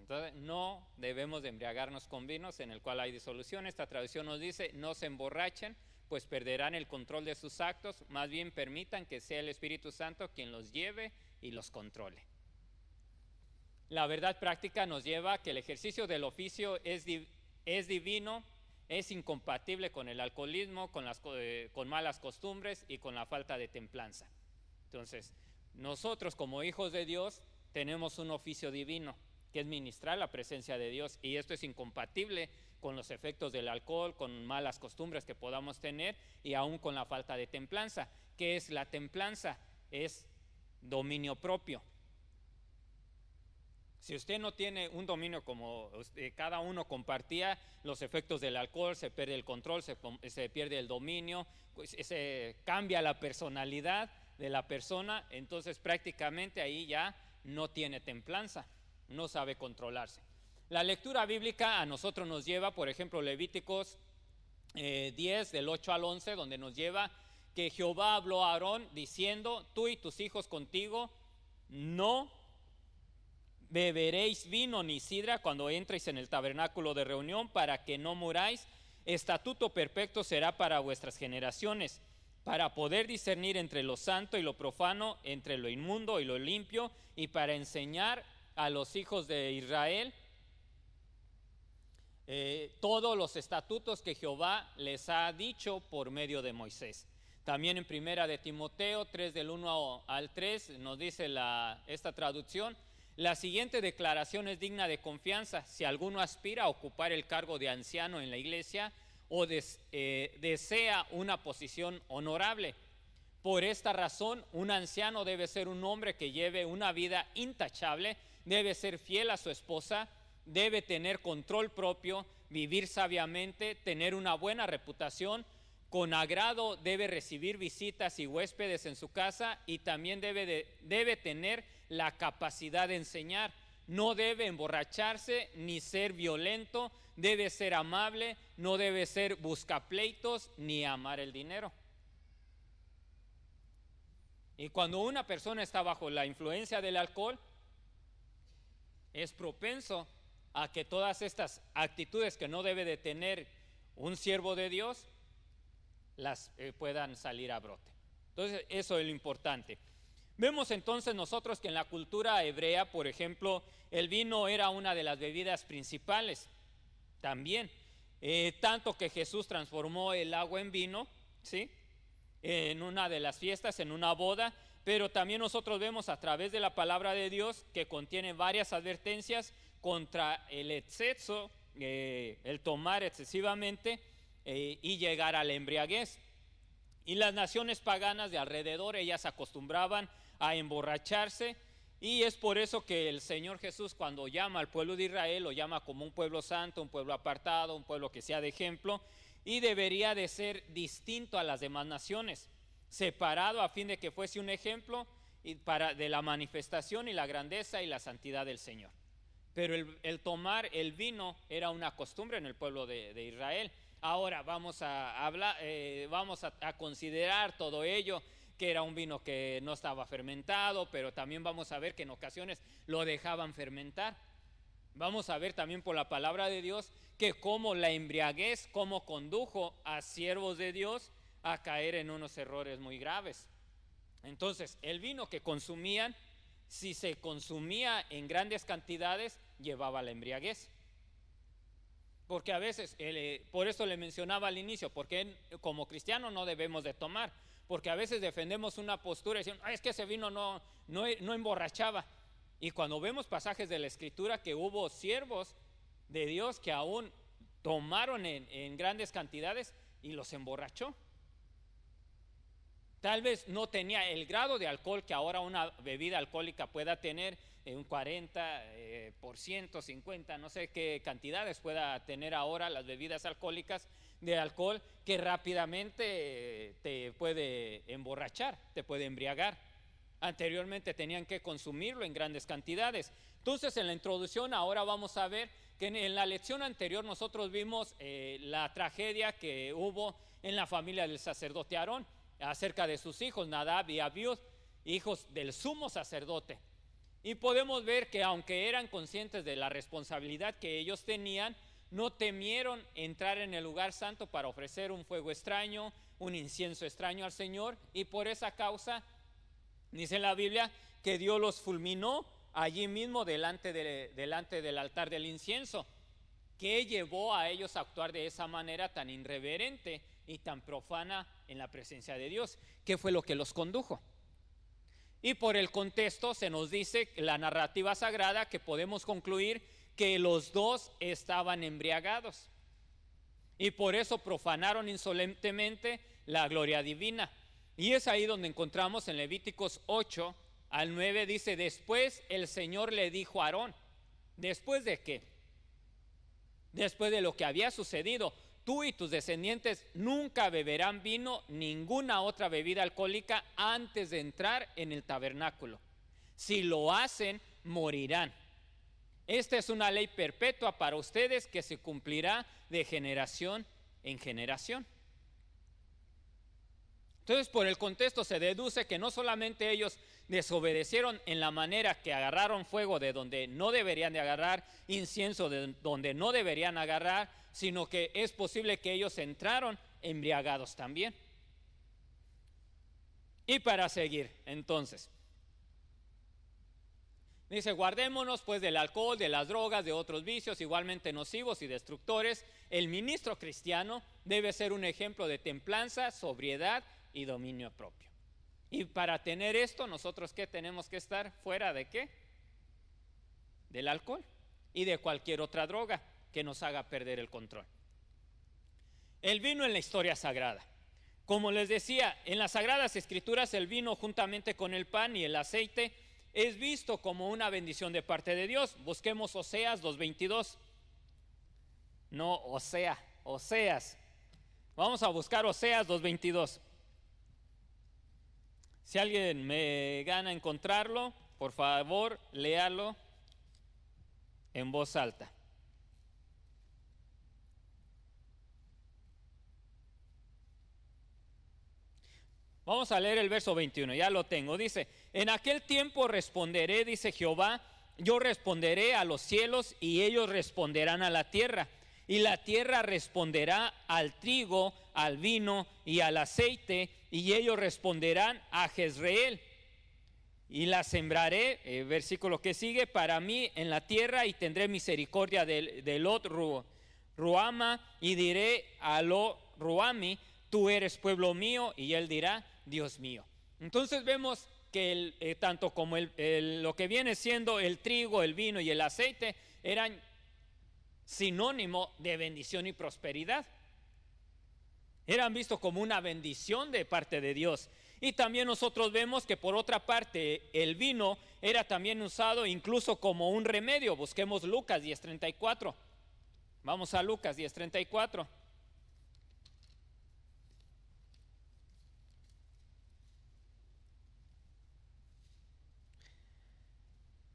Entonces no debemos de embriagarnos con vinos en el cual hay disolución. Esta traducción nos dice: no se emborrachen, pues perderán el control de sus actos, más bien permitan que sea el Espíritu Santo quien los lleve y los controle. La verdad práctica nos lleva a que el ejercicio del oficio es divino, es incompatible con el alcoholismo, con malas costumbres y con la falta de templanza. Entonces, nosotros como hijos de Dios tenemos un oficio divino, que es ministrar la presencia de Dios, y esto es incompatible con los efectos del alcohol, con malas costumbres que podamos tener y aún con la falta de templanza. ¿Qué es la templanza? Es dominio propio. Si usted no tiene un dominio como cada uno compartía, los efectos del alcohol, se pierde el control, se pierde el dominio, se cambia la personalidad de la persona, entonces prácticamente ahí ya no tiene templanza, no sabe controlarse. La lectura bíblica a nosotros nos lleva, por ejemplo, Levíticos 10 del 8 al 11, donde nos lleva que Jehová habló a Aarón diciendo: tú y tus hijos contigo no beberéis vino ni sidra cuando entréis en el tabernáculo de reunión, para que no muráis. Estatuto perpetuo será para vuestras generaciones, para poder discernir entre lo santo y lo profano, entre lo inmundo y lo limpio, y para enseñar a los hijos de Israel todos los estatutos que Jehová les ha dicho por medio de Moisés. También en primera de Timoteo 3 del 1 al 3 nos dice esta traducción: la siguiente declaración es digna de confianza. Si alguno aspira a ocupar el cargo de anciano en la iglesia o desea una posición honorable, por esta razón un anciano debe ser un hombre que lleve una vida intachable, debe ser fiel a su esposa, debe tener control propio, vivir sabiamente, tener una buena reputación, con agrado debe recibir visitas y huéspedes en su casa, y también debe tener la capacidad de enseñar. No debe emborracharse ni ser violento, debe ser amable, no debe ser buscapleitos ni amar el dinero. Y cuando una persona está bajo la influencia del alcohol, es propenso a que todas estas actitudes que no debe de tener un siervo de Dios las puedan salir a brote. Entonces eso es lo importante. Vemos entonces nosotros que en la cultura hebrea, por ejemplo, el vino era una de las bebidas principales también, tanto que Jesús transformó el agua en vino, ¿sí?, en una de las fiestas, en una boda. Pero también nosotros vemos a través de la palabra de Dios que contiene varias advertencias contra el exceso, el tomar excesivamente y llegar a la embriaguez. Y las naciones paganas de alrededor, ellas acostumbraban a emborracharse, y es por eso que el Señor Jesús, cuando llama al pueblo de Israel, lo llama como un pueblo santo, un pueblo apartado, un pueblo que sea de ejemplo, y debería de ser distinto a las demás naciones, separado a fin de que fuese un ejemplo de la manifestación y la grandeza y la santidad del Señor. Pero el tomar el vino era una costumbre en el pueblo de Israel. Ahora vamos a hablar, vamos a considerar todo ello, que era un vino que no estaba fermentado, pero también vamos a ver que en ocasiones lo dejaban fermentar. Vamos a ver también por la palabra de Dios que como la embriaguez, como condujo a siervos de Dios a caer en unos errores muy graves. Entonces, el vino que consumían, si se consumía en grandes cantidades, llevaba la embriaguez. Porque a veces, por eso le mencionaba al inicio, porque como cristianos no debemos de tomar, porque a veces defendemos una postura y decimos: es que ese vino no emborrachaba. Y cuando vemos pasajes de la Escritura que hubo siervos de Dios que aún tomaron en grandes cantidades y los emborrachó. Tal vez no tenía el grado de alcohol que ahora una bebida alcohólica pueda tener, un 40%, 50%, no sé qué cantidades pueda tener ahora las bebidas alcohólicas de alcohol, que rápidamente te puede emborrachar, te puede embriagar. Anteriormente tenían que consumirlo en grandes cantidades. Entonces, en la introducción ahora vamos a ver que en la lección anterior nosotros vimos la tragedia que hubo en la familia del sacerdote Aarón, acerca de sus hijos Nadab y Abiud, hijos del sumo sacerdote. Y podemos ver que aunque eran conscientes de la responsabilidad que ellos tenían, no temieron entrar en el lugar santo para ofrecer un fuego extraño, un incienso extraño al Señor, y por esa causa dice la Biblia que Dios los fulminó allí mismo delante del altar del incienso, que llevó a ellos a actuar de esa manera tan irreverente y tan profana en la presencia de Dios. ¿Qué fue lo que los condujo? Y por el contexto se nos dice la narrativa sagrada que podemos concluir que los dos estaban embriagados y por eso profanaron insolentemente la gloria divina. Y es ahí donde encontramos en Levíticos 8 al 9, dice: después el Señor le dijo a Aarón, ¿después de qué? Después de lo que había sucedido, tú y tus descendientes nunca beberán vino, ninguna otra bebida alcohólica antes de entrar en el tabernáculo. Si lo hacen, morirán. Esta es una ley perpetua para ustedes que se cumplirá de generación en generación. Entonces, por el contexto se deduce que no solamente ellos desobedecieron en la manera que agarraron fuego de donde no deberían de agarrar, incienso de donde no deberían agarrar, sino que es posible que ellos entraron embriagados también. Y para seguir, entonces, dice: guardémonos pues del alcohol, de las drogas, de otros vicios igualmente nocivos y destructores. El ministro cristiano debe ser un ejemplo de templanza, sobriedad y dominio propio. Y para tener esto, nosotros ¿qué tenemos que estar? ¿Fuera de qué? Del alcohol y de cualquier otra droga que nos haga perder el control. El vino en la historia sagrada. Como les decía, en las Sagradas Escrituras el vino juntamente con el pan y el aceite es visto como una bendición de parte de Dios. Busquemos Oseas 2:22. No, Oseas. Vamos a buscar Oseas 2:22. Si alguien me gana encontrarlo, por favor, léalo en voz alta. Vamos a leer el verso 21, ya lo tengo. Dice: en aquel tiempo responderé, dice Jehová, yo responderé a los cielos y ellos responderán a la tierra. Y la tierra responderá al trigo, al vino y al aceite, y ellos responderán a Jezreel. Y la sembraré, versículo que sigue, para mí en la tierra, y tendré misericordia de Lot Ruama, y diré a Lot Ruami, tú eres pueblo mío, y él dirá, Dios mío. Entonces vemos que tanto como lo que viene siendo el trigo, el vino y el aceite eran sinónimo de bendición y prosperidad. Eran vistos como una bendición de parte de Dios. Y también nosotros vemos que por otra parte el vino era también usado incluso como un remedio. Busquemos Lucas 10:34. Vamos a Lucas 10:34.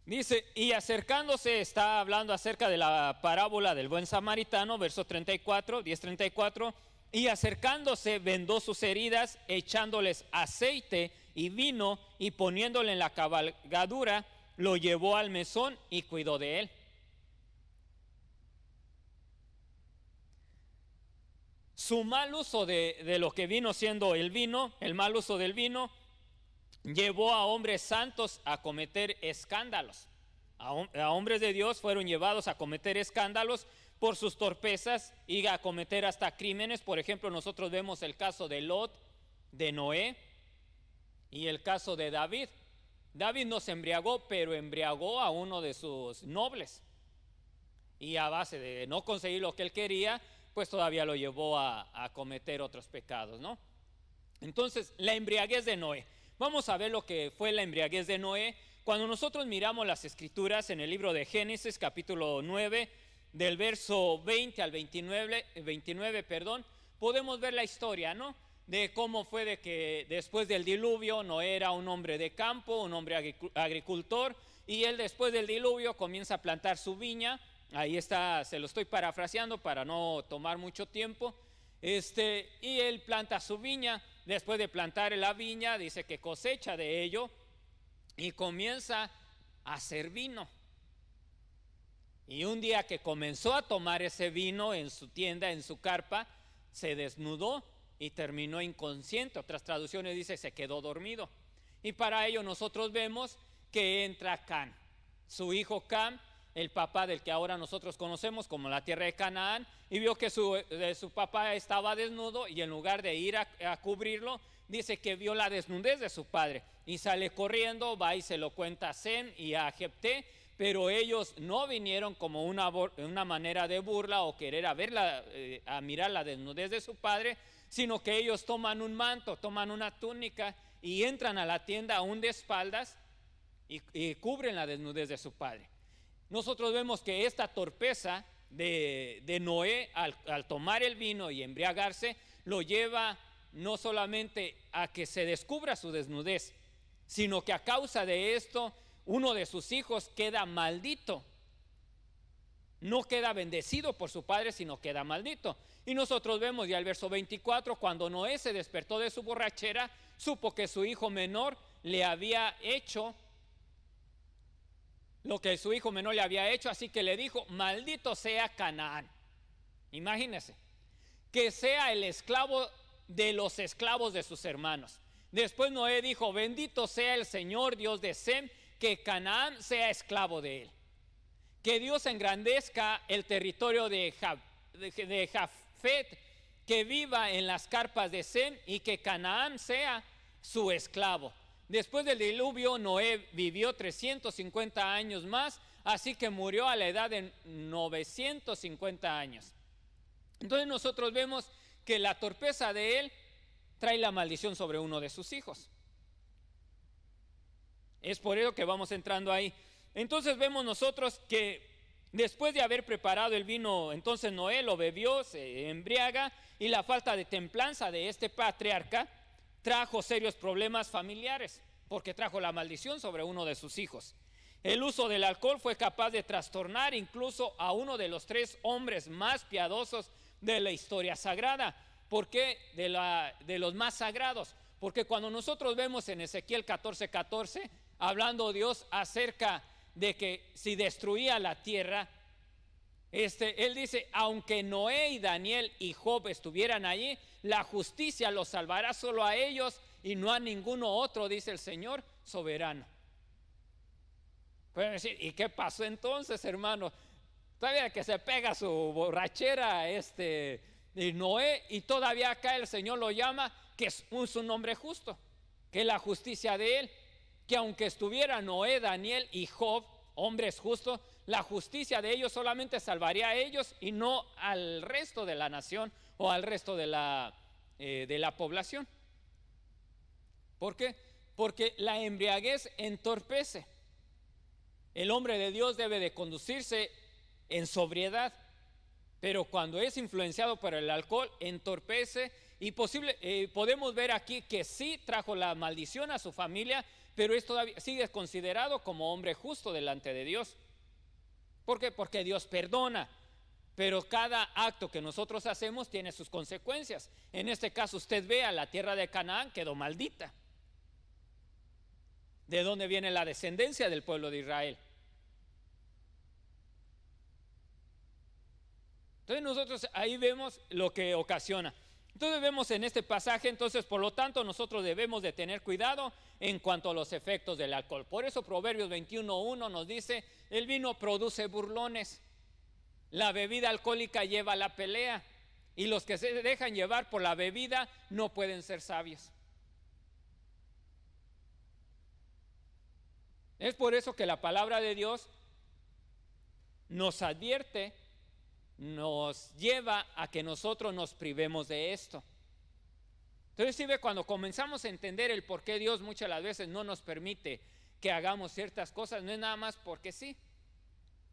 Dice: y acercándose, está hablando acerca de la parábola del buen samaritano, verso 34, 10:34. Y acercándose vendó sus heridas, echándoles aceite y vino, y poniéndole en la cabalgadura, lo llevó al mesón y cuidó de él. Su mal uso de lo que vino siendo el vino, el mal uso del vino, llevó a hombres santos a cometer escándalos. A hombres de Dios fueron llevados a cometer escándalos por sus torpezas y a cometer hasta crímenes. Por ejemplo, nosotros vemos el caso de Lot, de Noé y el caso de David. David no se embriagó, pero embriagó a uno de sus nobles. Y a base de no conseguir lo que él quería, pues todavía lo llevó a cometer otros pecados, ¿no? Entonces, la embriaguez de Noé. Vamos a ver lo que fue la embriaguez de Noé. Cuando nosotros miramos las escrituras en el libro de Génesis, capítulo 9, del verso 20 al 29, podemos ver la historia, ¿no? De cómo fue de que después del diluvio Noé era un hombre de campo, un hombre agricultor, y él después del diluvio comienza a plantar su viña. Ahí está, se lo estoy parafraseando para no tomar mucho tiempo. Y él planta su viña. Después de plantar la viña, dice que cosecha de ello y comienza a hacer vino. Y un día que comenzó a tomar ese vino en su tienda, en su carpa, se desnudó y terminó inconsciente. Otras traducciones dice se quedó dormido. Y para ello nosotros vemos que entra Can, su hijo Cam, el papá del que ahora nosotros conocemos como la tierra de Canaán, y vio que su papá estaba desnudo, y en lugar de ir a cubrirlo, dice que vio la desnudez de su padre y sale corriendo, va y se lo cuenta a Sem y a Jefté, pero ellos no vinieron como una manera de burla o querer a mirar la desnudez de su padre, sino que ellos toman un manto, toman una túnica y entran a la tienda aún de espaldas y cubren la desnudez de su padre. Nosotros vemos que esta torpeza de Noé al tomar el vino y embriagarse lo lleva no solamente a que se descubra su desnudez, sino que a causa de esto uno de sus hijos queda maldito. No queda bendecido por su padre, sino queda maldito. Y nosotros vemos ya el verso 24, cuando Noé se despertó de su borrachera, supo que su hijo menor le había hecho lo que su hijo menor le había hecho, así que le dijo: maldito sea Canaán. Imagínense, que sea el esclavo de los esclavos de sus hermanos. Después Noé dijo: bendito sea el Señor Dios de Sem, que Canaán sea esclavo de él. Que Dios engrandezca el territorio de Jafet, que viva en las carpas de Sem, y que Canaán sea su esclavo. Después del diluvio, Noé vivió 350 años más, así que murió a la edad de 950 años. Entonces nosotros vemos que la torpeza de él trae la maldición sobre uno de sus hijos. Es por ello que vamos entrando ahí. Entonces vemos nosotros que después de haber preparado el vino, entonces Noé lo bebió, se embriaga, y la falta de templanza de este patriarca trajo serios problemas familiares, porque trajo la maldición sobre uno de sus hijos. El uso del alcohol fue capaz de trastornar incluso a uno de los 3 hombres más piadosos de la historia sagrada. ¿Por qué de los más sagrados? Porque cuando nosotros vemos en Ezequiel 14:14, hablando Dios acerca de que si destruía la tierra, él dice: aunque Noé y Daniel y Job estuvieran allí, la justicia los salvará solo a ellos y no a ninguno otro, dice el Señor soberano. Pueden decir: ¿y qué pasó entonces, hermano? Todavía que se pega su borrachera y Noé, y todavía acá el Señor lo llama que es un hombre justo, que es la justicia de él, que aunque estuviera Noé, Daniel y Job, hombres justos, la justicia de ellos solamente salvaría a ellos y no al resto de la nación o al resto de la población. ¿Por qué? Porque la embriaguez entorpece. El hombre de Dios debe de conducirse en sobriedad, pero cuando es influenciado por el alcohol entorpece, y podemos ver aquí que sí trajo la maldición a su familia, pero es todavía sigue considerado como hombre justo delante de Dios. ¿Por qué? Porque Dios perdona, pero cada acto que nosotros hacemos tiene sus consecuencias. En este caso usted vea, la tierra de Canaán quedó maldita. ¿De dónde viene la descendencia del pueblo de Israel? Entonces nosotros ahí vemos lo que ocasiona. Entonces vemos en este pasaje, entonces por lo tanto nosotros debemos de tener cuidado en cuanto a los efectos del alcohol. Por eso Proverbios 21:1 nos dice: el vino produce burlones, la bebida alcohólica lleva a la pelea, y los que se dejan llevar por la bebida no pueden ser sabios. Es por eso que la palabra de Dios nos advierte, nos lleva a que nosotros nos privemos de esto. Entonces, si ve, cuando comenzamos a entender el por qué Dios muchas de las veces no nos permite que hagamos ciertas cosas, no es nada más porque sí.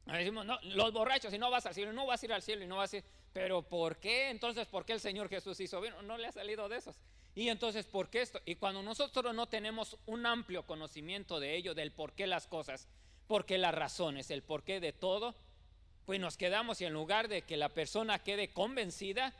Decimos: no, los borrachos, y no vas al cielo, no vas a ir al cielo, y no vas a ir. Pero ¿por qué? Entonces, ¿por qué el Señor Jesús hizo bien? No le ha salido de esos. Y entonces, ¿por qué esto? Y cuando nosotros no tenemos un amplio conocimiento de ello, del por qué las cosas, por qué las razones, el por qué de todo, pues nos quedamos, y en lugar de que la persona quede convencida,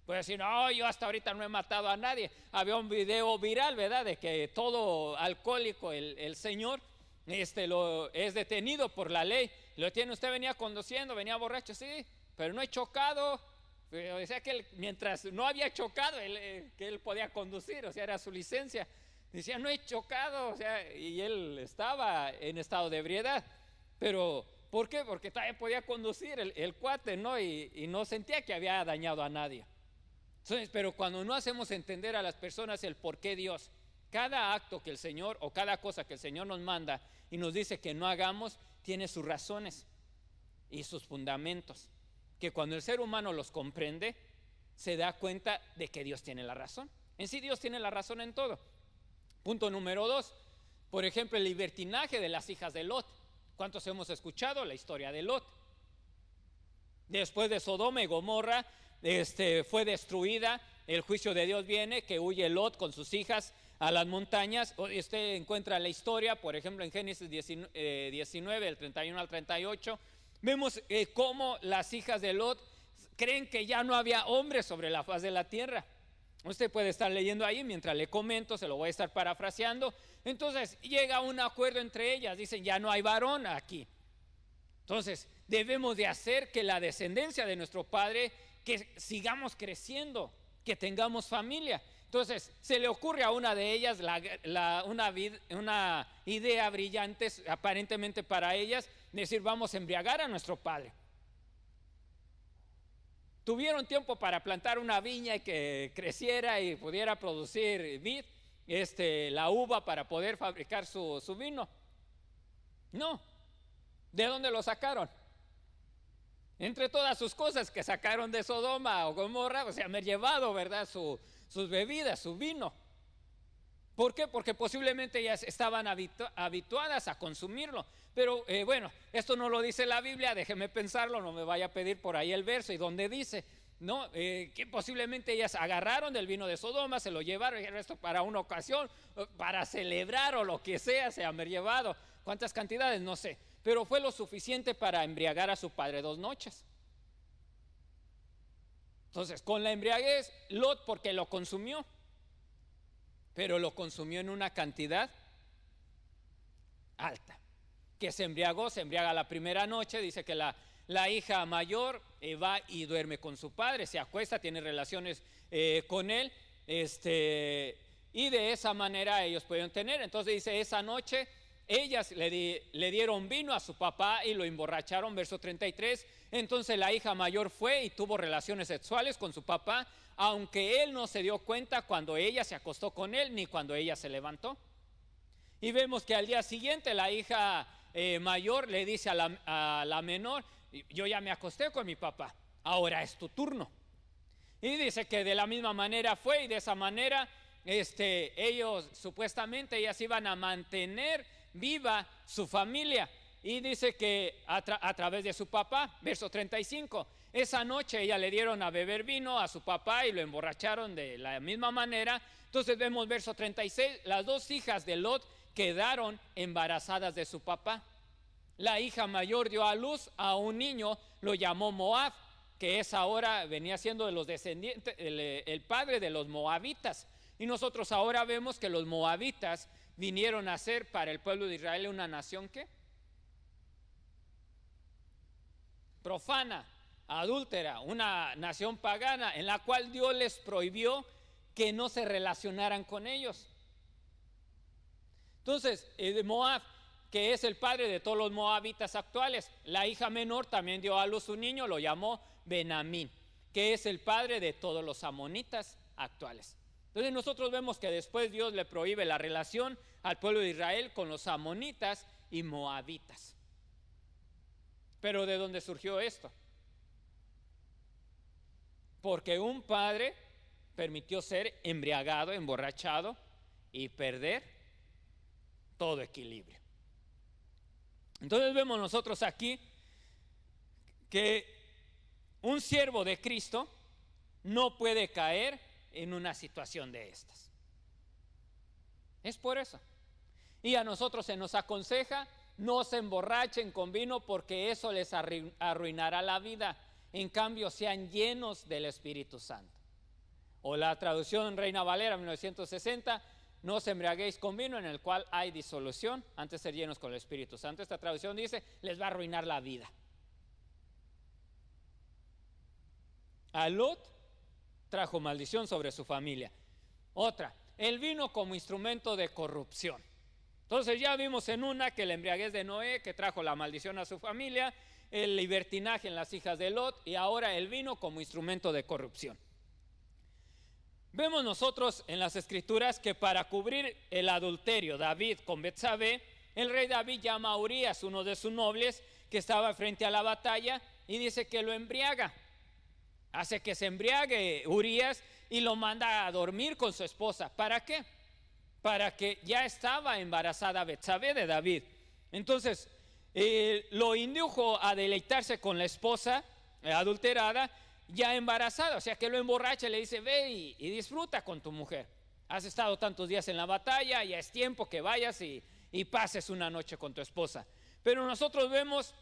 puede decir: no, yo hasta ahorita no he matado a nadie. Había un video viral, ¿verdad?, de que todo alcohólico, el señor es detenido por la ley. Lo tiene, usted venía conduciendo, venía borracho, sí, pero no he chocado. O sea que mientras no había chocado, que él podía conducir, o sea, era su licencia. Decía, no he chocado, o sea, y él estaba en estado de ebriedad. Pero, ¿por qué? Porque todavía podía conducir el cuate, ¿no? Y no sentía que había dañado a nadie. Entonces, pero cuando no hacemos entender a las personas el por qué Dios, cada acto que el Señor o cada cosa que el Señor nos manda y nos dice que no hagamos, tiene sus razones y sus fundamentos, que cuando el ser humano los comprende, se da cuenta de que Dios tiene la razón. En sí, Dios tiene la razón en todo. Punto número 2, por ejemplo, el libertinaje de las hijas de Lot. ¿Cuántos hemos escuchado la historia de Lot? Después de Sodoma y Gomorra fue destruida, el juicio de Dios viene, que huye Lot con sus hijas a las montañas. Usted encuentra la historia, por ejemplo, en Génesis 19, del 31 al 38. Vemos cómo las hijas de Lot creen que ya no había hombres sobre la faz de la tierra. Usted puede estar leyendo ahí mientras le comento, se lo voy a estar parafraseando. Entonces llega un acuerdo entre ellas, dicen ya no hay varón aquí. Entonces debemos de hacer que la descendencia de nuestro padre, que sigamos creciendo, que tengamos familia. Entonces se le ocurre a una de ellas una idea brillante, aparentemente para ellas, decir vamos a embriagar a nuestro padre. Tuvieron tiempo para plantar una viña y que creciera y pudiera producir vid, la uva para poder fabricar su vino. No. ¿De dónde lo sacaron? Entre todas sus cosas que sacaron de Sodoma o Gomorra, o sea, me he llevado, ¿verdad? Sus bebidas, su vino. ¿Por qué? Porque posiblemente ellas estaban habituadas a consumirlo. Pero bueno, esto no lo dice la Biblia, déjeme pensarlo, no me vaya a pedir por ahí el verso y donde dice, ¿no? Que posiblemente ellas agarraron del vino de Sodoma, se lo llevaron, y esto para una ocasión, para celebrar o lo que sea, se han llevado. ¿Cuántas cantidades? No sé. Pero fue lo suficiente para embriagar a su padre 2 noches. Entonces, con la embriaguez, Lot, porque lo consumió, pero lo consumió en una cantidad alta. Que se embriaga la primera noche, dice que la hija mayor va y duerme con su padre, se acuesta, tiene relaciones con él, y de esa manera ellos pueden tener. Entonces dice, esa noche ellas le dieron vino a su papá y lo emborracharon, verso 33. Entonces la hija mayor fue y tuvo relaciones sexuales con su papá, aunque él no se dio cuenta cuando ella se acostó con él ni cuando ella se levantó. Y vemos que al día siguiente la hija mayor le dice a la menor, yo ya me acosté con mi papá, ahora es tu turno. Y dice que de la misma manera fue, y de esa manera ellos supuestamente ellas iban a mantener viva su familia. Y dice que a través de su papá, verso 35, esa noche ella le dieron a beber vino a su papá y lo emborracharon de la misma manera. Entonces vemos verso 36, las 2 hijas de Lot quedaron embarazadas de su papá. La hija mayor dio a luz a un niño, lo llamó Moab, que es ahora, venía siendo de los descendientes, el padre de los moabitas. Y nosotros ahora vemos que los moabitas vinieron a ser para el pueblo de Israel una nación que profana, adúltera, una nación pagana, en la cual Dios les prohibió que no se relacionaran con ellos. Entonces, de Moab, que es el padre de todos los moabitas actuales, la hija menor también dio a luz un niño, lo llamó Benamín, que es el padre de todos los amonitas actuales. Entonces nosotros vemos que después Dios le prohíbe la relación al pueblo de Israel con los amonitas y moabitas. Pero ¿de dónde surgió esto? Porque un padre permitió ser embriagado, emborrachado y perder todo equilibrio. Entonces vemos nosotros aquí que un siervo de Cristo no puede caer en una situación de estas. Es por eso. Y a nosotros se nos aconseja, no se emborrachen con vino porque eso les arruinará la vida. En cambio, sean llenos del Espíritu Santo. O la traducción Reina Valera 1960 no os embriaguéis con vino en el cual hay disolución, antes ser llenos con el Espíritu Santo. Esta traducción dice, les va a arruinar la vida. A Lot trajo maldición sobre su familia. Otra, el vino como instrumento de corrupción. Entonces ya vimos en una que la embriaguez de Noé, que trajo la maldición a su familia, el libertinaje en las hijas de Lot, y ahora el vino como instrumento de corrupción. Vemos nosotros en las escrituras que para cubrir el adulterio David con Betsabé, el rey David llama a Urías, uno de sus nobles, que estaba frente a la batalla, y dice que lo embriaga. Hace que se embriague Urías y lo manda a dormir con su esposa. ¿Para qué? Para que ya estaba embarazada Betsabé de David. Entonces lo indujo a deleitarse con la esposa adulterada, ya embarazada. O sea que lo emborracha y le dice, ve y disfruta con tu mujer. Has estado tantos días en la batalla, ya es tiempo que vayas y pases una noche con tu esposa. Pero nosotros vemos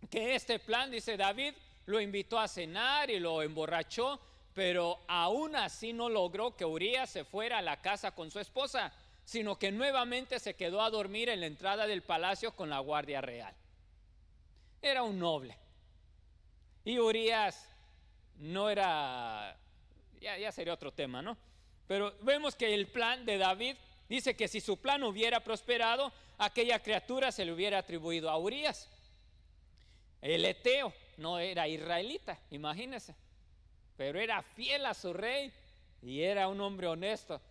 que este plan, dice David, lo invitó a cenar y lo emborrachó, pero aún así no logró que Urías se fuera a la casa con su esposa, sino que nuevamente se quedó a dormir en la entrada del palacio con la guardia real. Era un noble. Y Urías no era, ya sería otro tema, ¿no? Pero vemos que el plan de David dice que si su plan hubiera prosperado, aquella criatura se le hubiera atribuido a Urías. El eteo no era israelita, imagínense, pero era fiel a su rey y era un hombre honesto.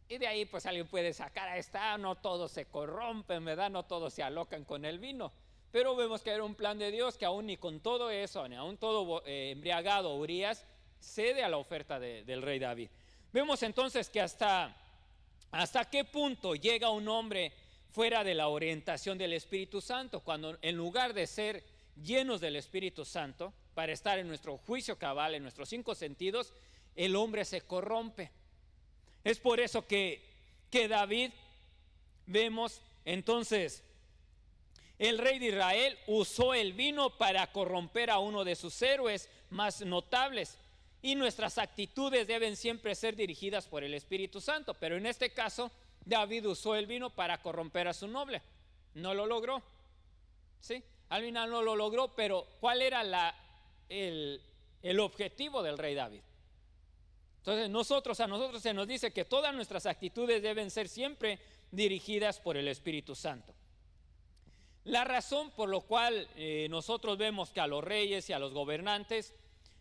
Y de ahí pues alguien puede sacar a esta, no todos se corrompen, ¿verdad? No todos se alocan con el vino. Pero vemos que era un plan de Dios que aún ni con todo eso, ni aún todo embriagado, Urías cede a la oferta del rey David. Vemos entonces que hasta qué punto llega un hombre fuera de la orientación del Espíritu Santo, cuando en lugar de ser llenos del Espíritu Santo, para estar en nuestro juicio cabal, en nuestros 5 sentidos, el hombre se corrompe. Es por eso que David, vemos entonces, el rey de Israel usó el vino para corromper a uno de sus héroes más notables, y nuestras actitudes deben siempre ser dirigidas por el Espíritu Santo, pero en este caso David usó el vino para corromper a su noble. No lo logró, ¿sí? Al final no lo logró, pero ¿cuál era el objetivo del rey David? Entonces a nosotros se nos dice que todas nuestras actitudes deben ser siempre dirigidas por el Espíritu Santo. La razón por la cual nosotros vemos que a los reyes y a los gobernantes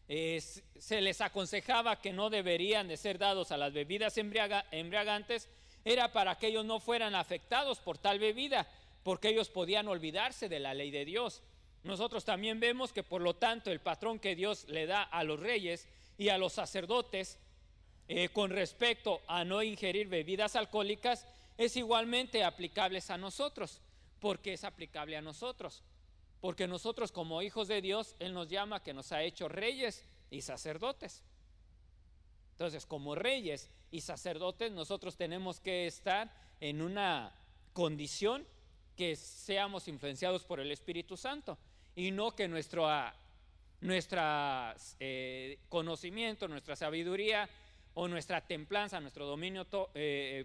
se les aconsejaba que no deberían de ser dados a las bebidas embriagantes era para que ellos no fueran afectados por tal bebida, porque ellos podían olvidarse de la ley de Dios. Nosotros también vemos que por lo tanto el patrón que Dios le da a los reyes y a los sacerdotes con respecto a no ingerir bebidas alcohólicas es igualmente aplicable a nosotros. ¿Por qué es aplicable a nosotros? Porque nosotros como hijos de Dios, Él nos llama, que nos ha hecho reyes y sacerdotes. Entonces, como reyes y sacerdotes, nosotros tenemos que estar en una condición que seamos influenciados por el Espíritu Santo y no que nuestro conocimiento, nuestra sabiduría o nuestra templanza, nuestro dominio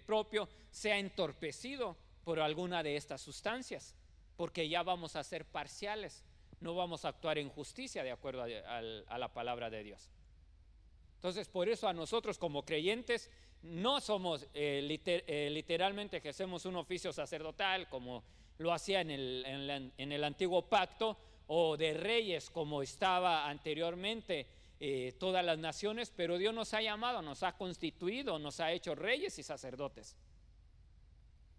propio sea entorpecido por alguna de estas sustancias, porque ya vamos a ser parciales, no vamos a actuar en justicia de acuerdo a la palabra de Dios. Entonces, por eso a nosotros como creyentes no somos literalmente ejercemos un oficio sacerdotal como lo hacía en el antiguo pacto, o de reyes como estaba anteriormente todas las naciones, pero Dios nos ha llamado, nos ha constituido, nos ha hecho reyes y sacerdotes.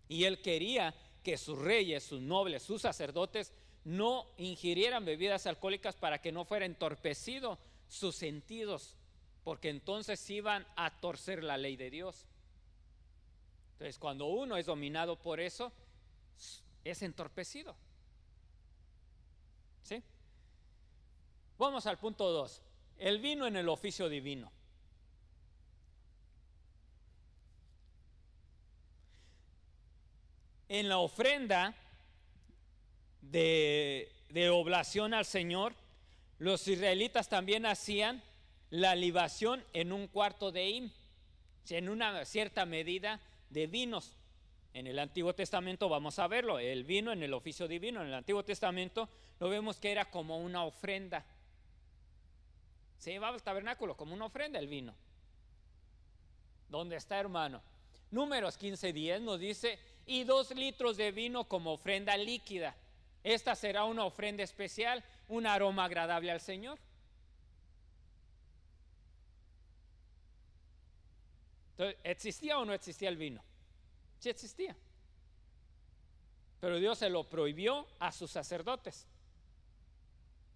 Y Él quería que sus reyes, sus nobles, sus sacerdotes no ingirieran bebidas alcohólicas para que no fuera entorpecido sus sentidos, porque entonces iban a torcer la ley de Dios. Entonces, cuando uno es dominado por eso, es entorpecido. ¿Sí? Vamos al punto 2. El vino en el oficio divino. En la ofrenda de oblación al Señor, los israelitas también hacían la libación en un cuarto de hin. en una cierta medida de vinos. En el Antiguo Testamento vamos a verlo, el vino en el oficio divino, en el Antiguo Testamento lo vemos que era como una ofrenda. Se llevaba al tabernáculo como una ofrenda el vino. ¿Dónde está, hermano? Números 15:10 nos dice, y 2 litros de vino como ofrenda líquida. Esta será una ofrenda especial, un aroma agradable al Señor. Entonces, ¿existía o no existía el vino? Sí existía. Pero Dios se lo prohibió a sus sacerdotes.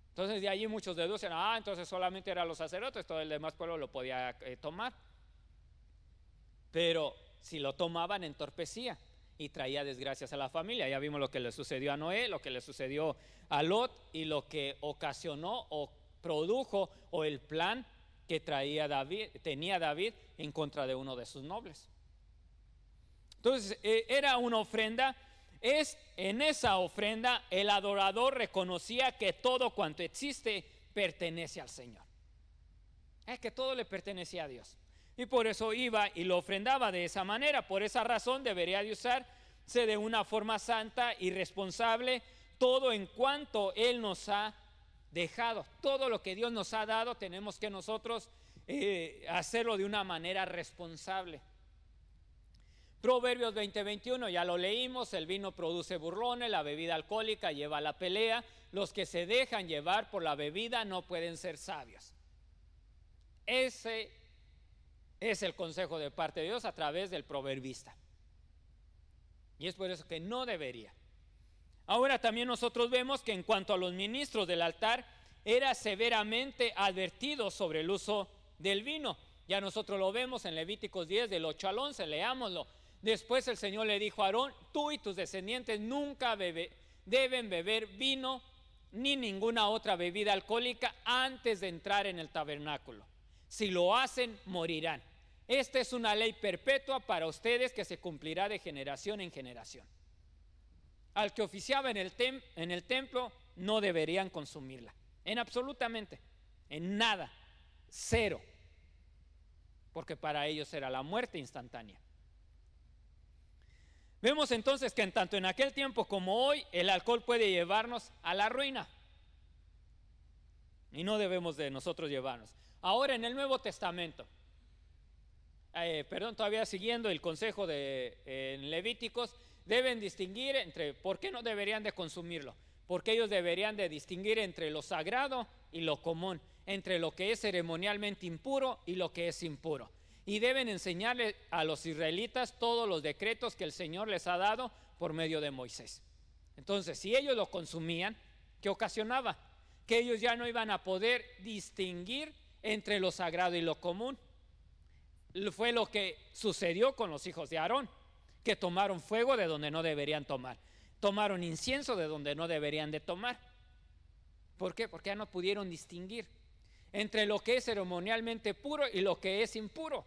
Entonces de allí muchos deducen, entonces solamente eran los sacerdotes, todo el demás pueblo lo podía tomar. Pero si lo tomaban entorpecía y traía desgracias a la familia. Ya vimos lo que le sucedió a Noé, lo que le sucedió a Lot y lo que ocasionó o produjo o el plan que tenía David en contra de uno de sus nobles. Entonces era una ofrenda. En esa ofrenda el adorador reconocía que todo cuanto existe pertenece al Señor, que todo le pertenecía a Dios, y por eso iba y lo ofrendaba de esa manera. Por esa razón debería de usarse de una forma santa y responsable todo en cuanto Él nos ha dejado. Todo lo que Dios nos ha dado tenemos que nosotros hacerlo de una manera responsable. Proverbios 20:21, ya lo leímos, el vino produce burlones, la bebida alcohólica lleva a la pelea, los que se dejan llevar por la bebida no pueden ser sabios. Ese es el consejo de parte de Dios a través del proverbista. Y es por eso que no debería. Ahora también nosotros vemos que en cuanto a los ministros del altar, era severamente advertido sobre el uso del vino. Ya nosotros lo vemos en Levíticos 10 del 8 al 11, leámoslo. Después el Señor le dijo a Aarón, tú y tus descendientes nunca deben beber vino ni ninguna otra bebida alcohólica antes de entrar en el tabernáculo. Si lo hacen, morirán. Esta es una ley perpetua para ustedes que se cumplirá de generación en generación. Al que oficiaba en el templo no deberían consumirla, en absolutamente, en nada, cero, porque para ellos era la muerte instantánea. Vemos entonces que tanto en aquel tiempo como hoy el alcohol puede llevarnos a la ruina y no debemos de nosotros llevarnos. Ahora en el Nuevo Testamento, todavía siguiendo el consejo de Levíticos, deben distinguir entre, ¿por qué no deberían de consumirlo? Porque ellos deberían de distinguir entre lo sagrado y lo común, entre lo que es ceremonialmente impuro y lo que es impuro. Y deben enseñarle a los israelitas todos los decretos que el Señor les ha dado por medio de Moisés. Entonces, si ellos lo consumían, ¿qué ocasionaba? Que ellos ya no iban a poder distinguir entre lo sagrado y lo común. Fue lo que sucedió con los hijos de Aarón, que tomaron fuego de donde no deberían tomar, tomaron incienso de donde no deberían de tomar. ¿Por qué? Porque ya no pudieron distinguir entre lo que es ceremonialmente puro y lo que es impuro.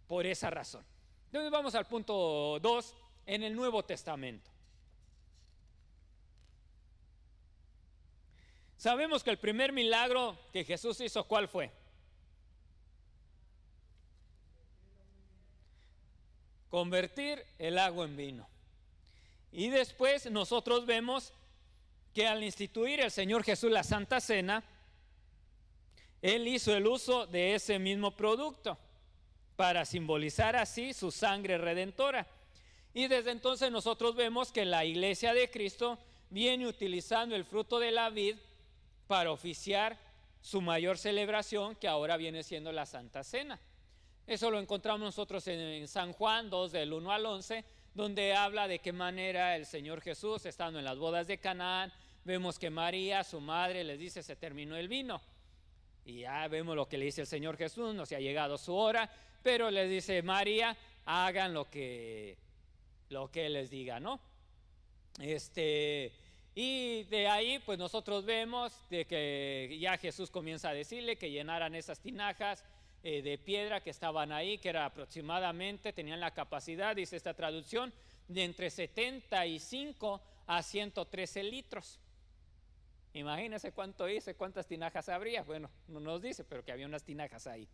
Por esa razón. Entonces vamos al punto 2 en el Nuevo Testamento. Sabemos que el primer milagro que Jesús hizo, ¿cuál fue? Convertir el agua en vino. Y después nosotros vemos que al instituir el Señor Jesús la Santa Cena, Él hizo el uso de ese mismo producto para simbolizar así su sangre redentora. Y desde entonces nosotros vemos que la Iglesia de Cristo viene utilizando el fruto de la vid para oficiar su mayor celebración, que ahora viene siendo la Santa Cena. Eso lo encontramos nosotros en San Juan 2 del 1 al 11, donde habla de qué manera el Señor Jesús, estando en las bodas de Canaán, vemos que María, su madre, les dice, se terminó el vino. Y ya vemos lo que le dice el Señor Jesús, no se ha llegado su hora, pero les dice María, hagan lo que Él les diga, ¿no? Y de ahí pues nosotros vemos de que ya Jesús comienza a decirle que llenaran esas tinajas de piedra que estaban ahí, que era aproximadamente, tenían la capacidad, dice esta traducción, de entre 75 a 113 litros. Imagínense cuántas tinajas habría. Bueno, no nos dice, pero que había unas tinajas ahí.